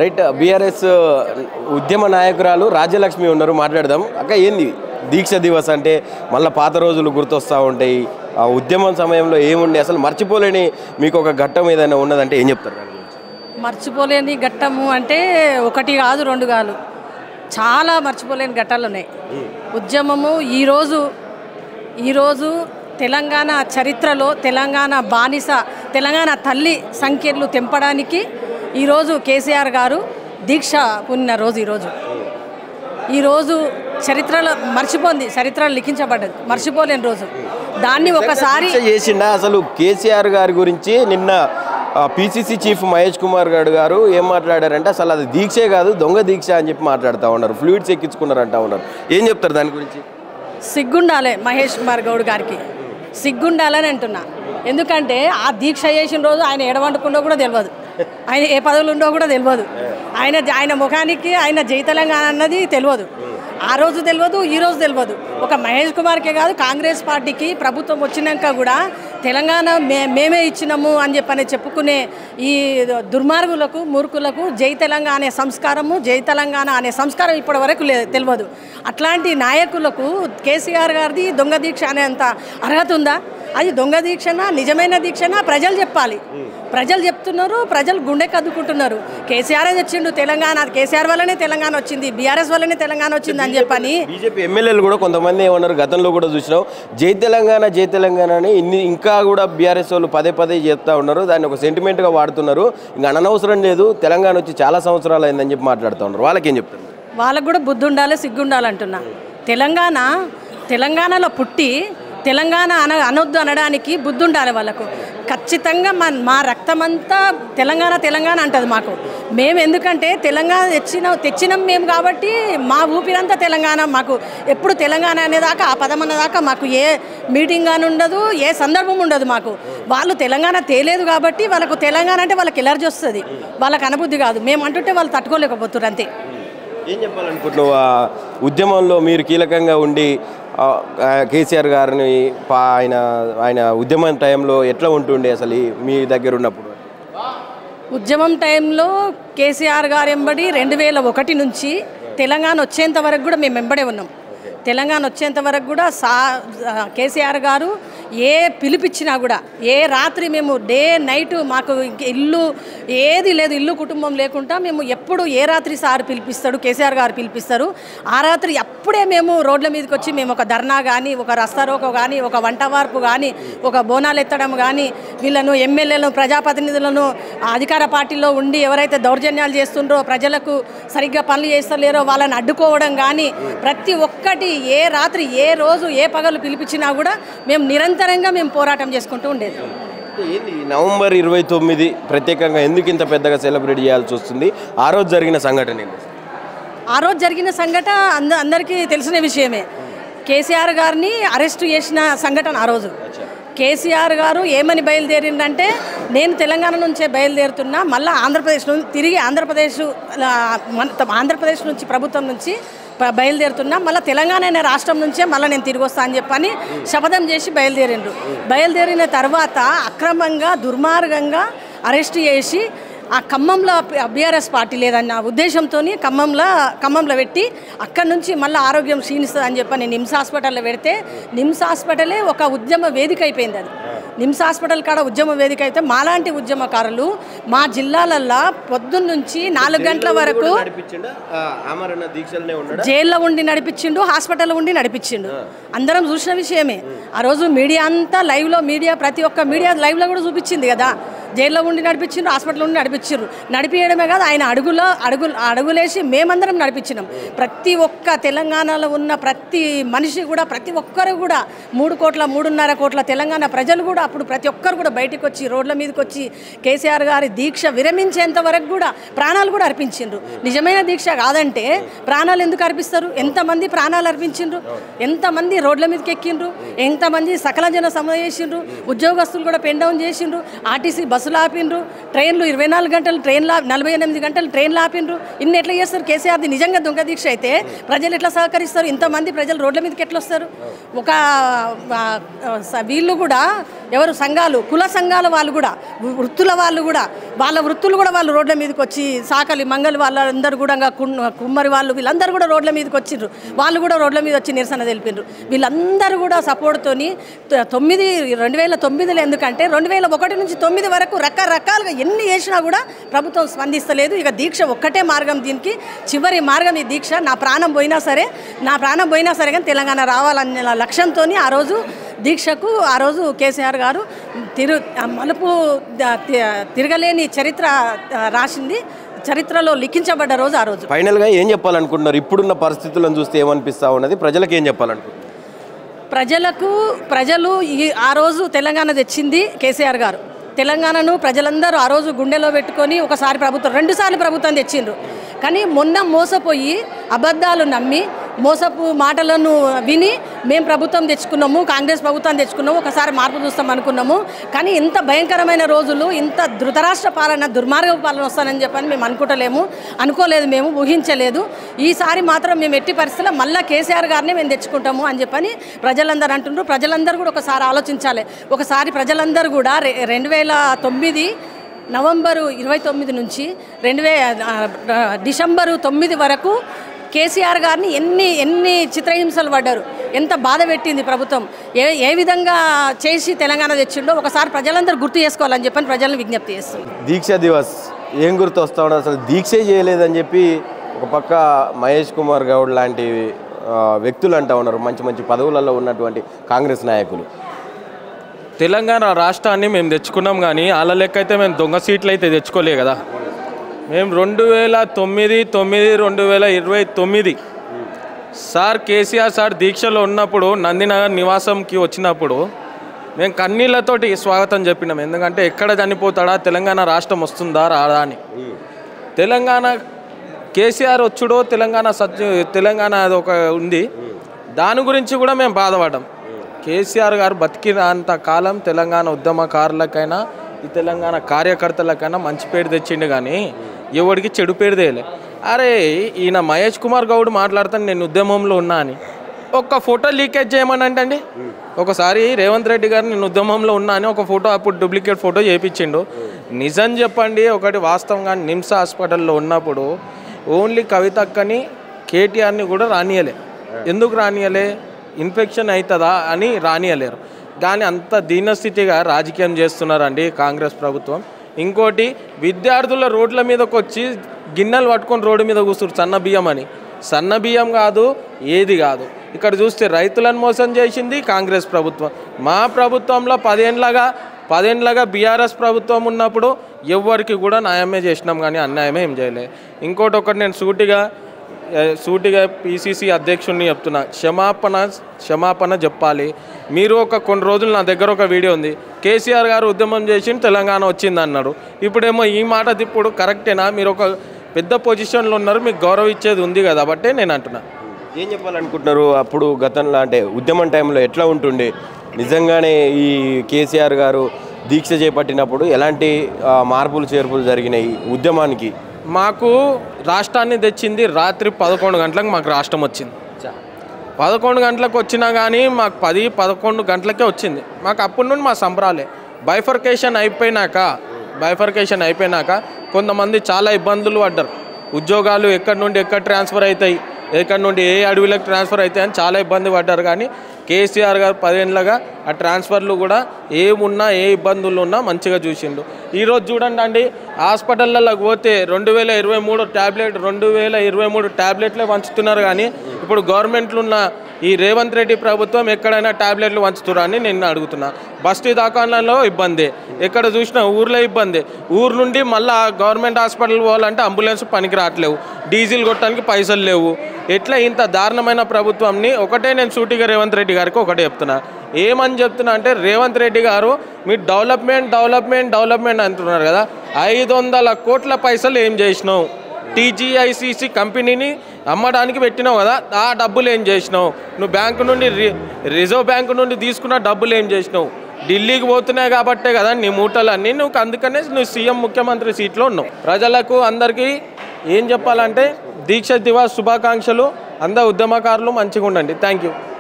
Right BRS ఉద్యమ నాయకురాలు రాజ్యలక్ష్మి ఉన్నారు, మాట్లాడదాం. అక్క ఏంది దీక్ష దివస్ అంటే మళ్ళీ పాత రోజులు గుర్తొస్తూ ఉంటాయి. ఆ ఉద్యమం సమయంలో ఏముండే అసలు మర్చిపోలేని మీకు ఒక ఘట్టం ఏదైనా ఉన్నదంటే ఏం చెప్తారు? మర్చిపోలేని ఘట్టము అంటే ఒకటి కాదు రెండు కాదు, చాలా మర్చిపోలేని ఘట్టాలు ఉన్నాయి. ఉద్యమము ఈరోజు తెలంగాణ చరిత్రలో తెలంగాణ బానిస తెలంగాణ తల్లి సంఖ్యలు తెంపడానికి ఈరోజు కేసీఆర్ గారు దీక్ష పుణ్య రోజు. ఈరోజు చరిత్రలో మర్చిపోయింది, చరిత్రలో లిఖించబడ్డది, మర్చిపోలేని రోజు. దాన్ని ఒకసారి చేసిండా అసలు కేసీఆర్ గారి గురించి నిన్న పిసిసి చీఫ్ మహేష్ కుమార్ గారు ఏం మాట్లాడారంటే అసలు అది దీక్షే కాదు దొంగ దీక్ష అని చెప్పి మాట్లాడుతూ ఉన్నారు. ఫ్లూయిడ్స్ ఎక్కించుకున్నారంటా ఉన్నారు. ఏం చెప్తారు దాని గురించి? సిగ్గుండాలే మహేష్ కుమార్ గౌడ్ గారికి, సిగ్గుండాలని అంటున్నా. ఎందుకంటే ఆ దీక్ష చేసిన రోజు ఆయన ఎడవండుకుండో కూడా తెలియదు, ఆయన ఏ పదవులు ఉండో కూడా తెలియదు, ఆయన ముఖానికి ఆయన జై తెలంగాణ అన్నది తెలియదు. ఆ రోజు తెలియదు, ఈ రోజు తెలియదు. ఒక మహేష్ కుమార్కే కాదు, కాంగ్రెస్ పార్టీకి ప్రభుత్వం వచ్చినాక కూడా తెలంగాణ మేమే ఇచ్చినాము అని చెప్పుకునే ఈ దుర్మార్గులకు మూర్ఖులకు జై తెలంగాణ అనే సంస్కారము, జై తెలంగాణ అనే సంస్కారం ఇప్పటి వరకు తెలియదు. అట్లాంటి నాయకులకు కేసీఆర్ గారిది దొంగ దీక్ష అనేంత అర్హత ఉందా? అది దొంగ దీక్షనా నిజమైన దీక్షనా ప్రజలు చెప్పాలి. ప్రజలు చెప్తున్నారు, ప్రజలు గుండె కద్దుకుంటున్నారు. కేసీఆర్ తెచ్చిండు తెలంగాణ, కేసీఆర్ వల్లనే తెలంగాణ వచ్చింది, బీఆర్ఎస్ వల్లనే తెలంగాణ వచ్చింది అని చెప్పని బీజేపీ ఎమ్మెల్యేలు కూడా కొంతమంది ఏమన్నారు, గతంలో కూడా చూసినాం జై తెలంగాణ అని ఇంకా కూడా బీఆర్ఎస్ వాళ్ళు పదే చెప్తా ఉన్నారు. దాన్ని ఒక సెంటిమెంట్గా వాడుతున్నారు. ఇంకా అనవసరం లేదు, తెలంగాణ వచ్చి చాలా సంవత్సరాలు అయిందని చెప్పి మాట్లాడుతూ ఉన్నారు. వాళ్ళకేం చెప్తారు? వాళ్ళకు కూడా బుద్ధి ఉండాలి, సిగ్గు ఉండాలంటున్నా. తెలంగాణలో పుట్టి తెలంగాణ అనొద్దు అనడానికి బుద్ధి ఉండాలి వాళ్ళకు. ఖచ్చితంగా మా రక్తమంతా తెలంగాణ అంటది మాకు. మేము ఎందుకంటే తెలంగాణ తెచ్చినాం మేము కాబట్టి మా ఊపిరంతా తెలంగాణ. మాకు ఎప్పుడు తెలంగాణ అనేదాకా, ఆ పదం అన్నదాకా మాకు ఏ మీటింగ్ అని ఉండదు, ఏ సందర్భం ఉండదు మాకు. వాళ్ళు తెలంగాణ తేలేదు కాబట్టి వాళ్ళకు తెలంగాణ అంటే వాళ్ళకి ఎలర్జీ వస్తుంది, వాళ్ళకి అనుబుద్ధి కాదు. మేము అంటుంటే వాళ్ళు తట్టుకోలేకపోతున్నారు అంతే. ఏం చెప్పాలనుకుంటున్నావు? ఉద్యమంలో మీరు కీలకంగా ఉండి కేసీఆర్ గారిని ఆయన ఉద్యమం టైంలో ఎట్లా ఉంటుండే అసలు మీ దగ్గర ఉన్నప్పుడు? ఉద్యమం టైంలో కేసీఆర్ గారు ఎంబడి 2001 నుంచి తెలంగాణ వచ్చేంత వరకు కూడా మేము వెంబడే ఉన్నాం. తెలంగాణ వచ్చేంత వరకు కూడా కేసీఆర్ గారు ఏ పిలిపించినా కూడా, ఏ రాత్రి మేము డే నైట్ మాకు ఇల్లు ఏది లేదు, ఇల్లు కుటుంబం లేకుండా మేము ఎప్పుడు ఏ రాత్రి సార్ పిలిపిస్తాడు, కేసీఆర్ గారు పిలిపిస్తారు. ఆ రాత్రి అప్పుడే మేము రోడ్ల మీదకి వచ్చి మేము ఒక ధర్నా కానీ, ఒక రస్తారోకో కానీ, ఒక వంట వార్పు కానీ, ఒక బోనాలు ఎత్తడం కానీ, వీళ్ళను ఎమ్మెల్యేలను ప్రజాప్రతినిధులను అధికార పార్టీలో ఉండి ఎవరైతే దౌర్జన్యాలు చేస్తుండ్రో, ప్రజలకు సరిగ్గా పనులు చేస్తలేరో వాళ్ళని అడ్డుకోవడం కానీ, ప్రతి ఒక్కటి ఏ రాత్రి ఏ రోజు ఏ పగలు పిలిపించినా కూడా మేము నిరంతరంగా పోరాటం చేసుకుంటూ ఉండేది. నవంబర్ 29 ప్రత్యేకంగా ఎందుకు ఇంత పెద్దగా సెలబ్రేట్ చేయాల్సి వస్తుంది? ఆ రోజు జరిగిన సంఘటన ఏంటి? ఆ రోజు జరిగిన సంఘటన అందరికీ తెలిసిన విషయమే. కేసీఆర్ గారిని అరెస్టు చేసిన సంఘటన ఆ రోజు. కేసీఆర్ గారు ఏమని బయలుదేరిందంటే, నేను తెలంగాణ నుంచే బయలుదేరుతున్నా, మళ్ళీ ఆంధ్రప్రదేశ్ నుంచి తిరిగి ఆంధ్రప్రదేశ్ నుంచి ప్రభుత్వం నుంచి బయలుదేరుతున్నా, మళ్ళీ తెలంగాణ అనే రాష్ట్రం నుంచే మళ్ళీ నేను తిరిగి వస్తా అని చెప్పని శపథం చేసి బయలుదేరిండ్రు. బయలుదేరిన తర్వాత అక్రమంగా దుర్మార్గంగా అరెస్ట్ చేసి ఆ ఖమ్మంలో బీఆర్ఎస్ పార్టీ లేదన్న ఉద్దేశంతో ఖమ్మంలో పెట్టి అక్కడి నుంచి మళ్ళీ ఆరోగ్యం క్షీణిస్తుంది అని చెప్పని నిమ్స్ హాస్పిటల్లో పెడితే, నిమ్స్ హాస్పిటలే ఒక ఉద్యమ వేదిక అయిపోయింది. అది నిమ్స్ హాస్పిటల్ కాడ ఉద్యమ వేదిక అయితే మాలాంటి ఉద్యమకారులు మా జిల్లాలల్లో పొద్దున్న నుంచి 4 గంటల వరకు జైల్లో ఉండి నడిపించిండు, హాస్పిటల్లో ఉండి నడిపించిండు. అందరం చూసిన విషయమే. ఆ రోజు మీడియా అంతా లైవ్లో, ప్రతి ఒక్క మీడియా లైవ్లో కూడా చూపించింది కదా. జైల్లో ఉండి నడిపించిండ్రు, హాస్పిటల్లో ఉండి నడిపించడమే కాదు, ఆయన అడుగులేసి మేమందరం నడిపించినాం. ప్రతి ఒక్క తెలంగాణలో ఉన్న ప్రతి మనిషి కూడా, ప్రతి ఒక్కరు కూడా 3.5 కోట్ల తెలంగాణ ప్రజలు కూడా అప్పుడు ప్రతి ఒక్కరు కూడా బయటకు వచ్చి రోడ్ల మీదకి వచ్చి కేసీఆర్ గారి దీక్ష విరమించేంత వరకు కూడా ప్రాణాలు కూడా అర్పించిండ్రు. నిజమైన దీక్ష కాదంటే ప్రాణాలు ఎందుకు అర్పిస్తారు? ఎంతమంది ప్రాణాలు అర్పించిండ్రు, ఎంతమంది రోడ్ల మీదకి ఎక్కిండ్రు, ఎంతమంది సకల జన సమ చేసిండ్రు, ఉద్యోగస్తులు కూడా పెన్ డౌన్ చేసిండ్రు, ఆర్టీసీ బస్సులు ఆపిండ్రు, ట్రైన్లు 24 గంటలు 48 గంటలు ట్రైన్లు ఆపిండ్రు. ఇన్ని ఎట్లా చేస్తారు? కేసీఆర్ది నిజంగా దొంగ దీక్ష అయితే ప్రజలు ఎట్లా సహకరిస్తారు? ఇంతమంది ప్రజలు రోడ్ల మీదకి ఎట్లా వస్తారు? వీళ్ళు కూడా ఎవరు సంఘాలు, కుల సంఘాల వాళ్ళు కూడా, వృత్తుల వాళ్ళు కూడా, వాళ్ళ వృత్తులు కూడా వాళ్ళు రోడ్ల మీదకి వచ్చి, సాకలి మంగళి వాళ్ళందరూ కూడా, కుమ్మరి వాళ్ళు వీళ్ళందరూ కూడా రోడ్ల మీదకి వచ్చిండ్రు. వాళ్ళు కూడా రోడ్ల మీద వచ్చి నిరసన తెలిపిండ్రు. వీళ్ళందరూ కూడా సపోర్ట్తోని 2009లో ఎందుకంటే 2001 నుంచి 2009 వరకు రకరకాలుగా ఎన్ని చేసినా కూడా ప్రభుత్వం స్పందిస్తలేదు. ఇక దీక్ష ఒక్కటే మార్గం, దీనికి చివరి మార్గం ఈ దీక్ష. నా ప్రాణం పోయినా సరే కానీ తెలంగాణ రావాలనే లక్ష్యంతో ఆ రోజు దీక్షకు ఆ రోజు కేసీఆర్ గారు మలుపు తిరగలేని చరిత్ర రాసింది, చరిత్రలో లిఖించబడ్డ రోజు ఆ రోజు. ఫైనల్గా ఏం చెప్పాలనుకుంటున్నారు? ఇప్పుడున్న పరిస్థితులను చూస్తే ఏమనిపిస్తా ఉన్నది? ప్రజలకు ఏం చెప్పాలనుకుంటున్నారు? ప్రజలు ఆ రోజు తెలంగాణ తెచ్చింది కేసీఆర్ గారు. తెలంగాణను ప్రజలందరూ ఆ రోజు గుండెలో పెట్టుకొని ఒకసారి రెండుసార్లు ప్రభుత్వం తెచ్చిండ్రు. కానీ మొన్న మోసపోయి అబద్ధాలు నమ్మి మోసపు మాటలను విని మేము ప్రభుత్వం తెచ్చుకున్నాము, కాంగ్రెస్ ప్రభుత్వం తెచ్చుకున్నాము, ఒకసారి మార్పు చూస్తాం అనుకున్నాము. కానీ ఇంత భయంకరమైన రోజులు, ఇంత ధృతరాష్ట్ర పాలన, దుర్మార్గ పాలన వస్తానని చెప్పని మేము అనుకోలేదు, మేము ఊహించలేదు. ఈసారి మాత్రం మేము ఎట్టి పరిస్థితుల్లో మళ్ళీ కేసీఆర్ గారినే మేము తెచ్చుకుంటాము అని చెప్పని ప్రజలందరూ అంటున్నారు. ప్రజలందరూ కూడా ఒకసారి ఆలోచించాలి. ఒకసారి ప్రజలందరూ కూడా 2009 నవంబరు 29 నుంచి డిసెంబరు 9 వరకు కేసీఆర్ గారిని ఎన్ని చిత్రహింసలు పడ్డారు, ఎంత బాధ పెట్టింది ప్రభుత్వం, ఏ విధంగా చేసి తెలంగాణ తెచ్చిండో ఒకసారి ప్రజలందరూ గుర్తు చేసుకోవాలని చెప్పని ప్రజలను విజ్ఞప్తి చేస్తుంది. దీక్ష దివస్ ఏం గుర్తు వస్తా ఉండదు? అసలు దీక్షే చేయలేదని చెప్పి ఒక పక్క మహేష్ కుమార్ గౌడ్ లాంటి వ్యక్తులు అంటూ ఉన్నారు, మంచి పదవులలో ఉన్నటువంటి కాంగ్రెస్ నాయకులు. తెలంగాణ రాష్ట్రాన్ని మేము తెచ్చుకున్నాం, కానీ వాళ్ళ లెక్క అయితే మేము దొంగ సీట్లు అయితే తెచ్చుకోలే కదా. మేము 2009, 2029 సార్ కేసీఆర్ సార్ దీక్షలో ఉన్నప్పుడు నందినగర్ నివాసంకి వచ్చినప్పుడు మేము కన్నీళ్లతోటి స్వాగతం చెప్పినాం. ఎందుకంటే ఎక్కడ చనిపోతాడా, తెలంగాణ రాష్ట్రం వస్తుందా రాదా అని. తెలంగాణ కేసీఆర్ వచ్చుడో తెలంగాణ అది ఒక ఉంది, దాని గురించి కూడా మేము బాధపడ్డాం. కేసీఆర్ గారు బతికినంత కాలం తెలంగాణ ఉద్యమకారులకైనా ఈ తెలంగాణ కార్యకర్తలకైనా మంచి పేరు తెచ్చిండు, కానీ ఎవరికి చెడు పేరు తేలే. అరే ఈయన మహేష్ కుమార్ గౌడ్ మాట్లాడుతాను నేను ఉద్యమంలో ఉన్నా అని, ఒక్క ఫోటో లీకేజ్ చేయమని అంటండి. ఒకసారి రేవంత్ రెడ్డి గారు నేను ఉద్యమంలో ఉన్నా అని ఒక ఫోటో అప్పుడు డూప్లికేట్ ఫోటో చేయించిండు. నిజం చెప్పండి, ఒకటి వాస్తవంగా నిమ్స్ హాస్పిటల్లో ఉన్నప్పుడు ఓన్లీ కవితక్కని కేటీఆర్ని కూడా రానియలే. ఎందుకు రానియలే? ఇన్ఫెక్షన్ అవుతుందా అని రానియలేరు. కానీ అంత దీనస్థితిగా రాజకీయం చేస్తున్నారండి కాంగ్రెస్ ప్రభుత్వం. ఇంకోటి, విద్యార్థుల రోడ్ల మీదకి వచ్చి గిన్నెలు పట్టుకొని రోడ్డు మీద కూర్చున్నారు సన్న బియ్యం అని. సన్న బియ్యం కాదు, ఏది కాదు. ఇక్కడ చూస్తే రైతులను మోసం చేసింది కాంగ్రెస్ ప్రభుత్వం. మా ప్రభుత్వంలో 10 ఏళ్ళగా బీఆర్ఎస్ ప్రభుత్వం ఉన్నప్పుడు ఎవరికి కూడా న్యాయమే చేసినాం, కానీ అన్యాయమే ఏం చేయలే. ఒకటి నేను సూటిగా పీసీసీ అధ్యక్షుడిని చెప్తున్నా, క్షమాపణ చెప్పాలి. మీరు కొన్ని రోజులు నా దగ్గర ఒక వీడియో ఉంది, కేసీఆర్ గారు ఉద్యమం చేసి తెలంగాణ వచ్చింది అన్నాడు. ఇప్పుడేమో ఈ మాట తిప్పుడు కరెక్టేనా? మీరు ఒక పెద్ద పొజిషన్లో ఉన్నారు, మీకు గౌరవం ఇచ్చేది ఉంది కదా, బట్టే నేను అంటున్నా. ఏం చెప్పాలనుకుంటున్నారు? అప్పుడు గతంలో అంటే ఉద్యమం టైంలో ఎట్లా ఉంటుండే? నిజంగానే ఈ కేసీఆర్ గారు దీక్ష చేపట్టినప్పుడు ఎలాంటి మార్పులు చేర్పులు జరిగినాయి ఉద్యమానికి? మాకు రాష్ట్రాన్ని తెచ్చింది రాత్రి 11 గంటలకు మాకు రాష్ట్రం వచ్చింది. 11 గంటలకు వచ్చినా కానీ మాకు 10-11 గంటలకే వచ్చింది. మాకు అప్పటి నుండి మా సంబరాలే. బైఫర్కేషన్ అయిపోయినాక కొంతమంది చాలా ఇబ్బందులు పడ్డారు. ఉద్యోగాలు ఎక్కడి నుండి ఎక్కడ ట్రాన్స్ఫర్ అవుతాయి, ఎక్కడి నుండి ఏ అడవిలకు ట్రాన్స్ఫర్ అవుతాయి అని చాలా ఇబ్బంది పడ్డారు. కానీ కేసీఆర్ గారు 10 ఏళ్ళగా ఆ ట్రాన్స్ఫర్లు కూడా ఏమున్నా ఏ ఇబ్బందులు ఉన్నా మంచిగా చూసిండు. ఈరోజు చూడండి అండి, హాస్పిటళ్ళకి పోతే 2023 ట్యాబ్లెట్లే పంచుతున్నారు. కానీ ఇప్పుడు గవర్నమెంట్లో ఉన్న ఈ రేవంత్ రెడ్డి ప్రభుత్వం ఎక్కడైనా ట్యాబ్లెట్లు పంచుతున్నారని నేను అడుగుతున్నా. బస్తీ దాకాలలో ఇబ్బంది, ఎక్కడ చూసినా ఊర్లో ఇబ్బంది. ఊరు నుండి మళ్ళీ గవర్నమెంట్ హాస్పిటల్ పోవాలంటే అంబులెన్స్ పనికి రావట్లేవు, డీజిల్ కొట్టడానికి పైసలు లేవు. ఎట్లా ఇంత దారుణమైన ప్రభుత్వంని ఒకటే నేను సూటిగా రేవంత్ రెడ్డి గారికి ఒకటే చెప్తున్నా. ఏమని చెప్తున్నా అంటే, రేవంత్ రెడ్డి గారు మీరు డెవలప్మెంట్ అంటున్నారు కదా, 500 కోట్ల పైసలు ఏం చేసినావు? టీజీఐసీసీ కంపెనీని అమ్మడానికి పెట్టినావు కదా, ఆ డబ్బులు ఏం చేసినావు? నువ్వు బ్యాంకు నుండి రిజర్వ్ బ్యాంకు నుండి తీసుకున్న డబ్బులు ఏం చేసినావు? ఢిల్లీకి పోతున్నాయి కాబట్టే కదా నీ మూటలన్నీ. అందుకనే నువ్వు సీఎం ముఖ్యమంత్రి సీట్లో ఉన్నావు. ప్రజలకు అందరికీ ఏం చెప్పాలంటే, దీక్ష దివాస్ శుభాకాంక్షలు. అందరు ఉద్యమకారులు మంచిగా ఉండండి. Thank you.